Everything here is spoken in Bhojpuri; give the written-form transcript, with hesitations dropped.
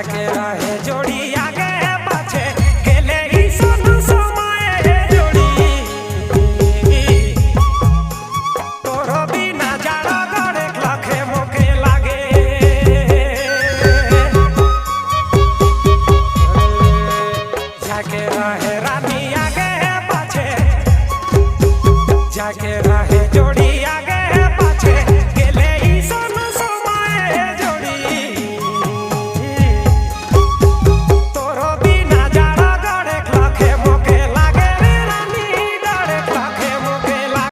जाके रहे जोड़ी आगे पाछे गेले ही सब समय जोड़ी तोर बिना जाड़ा गड़े लाखे मोके लागे जाके रहे रानी आगे पाछे जाके रहे जोड़ी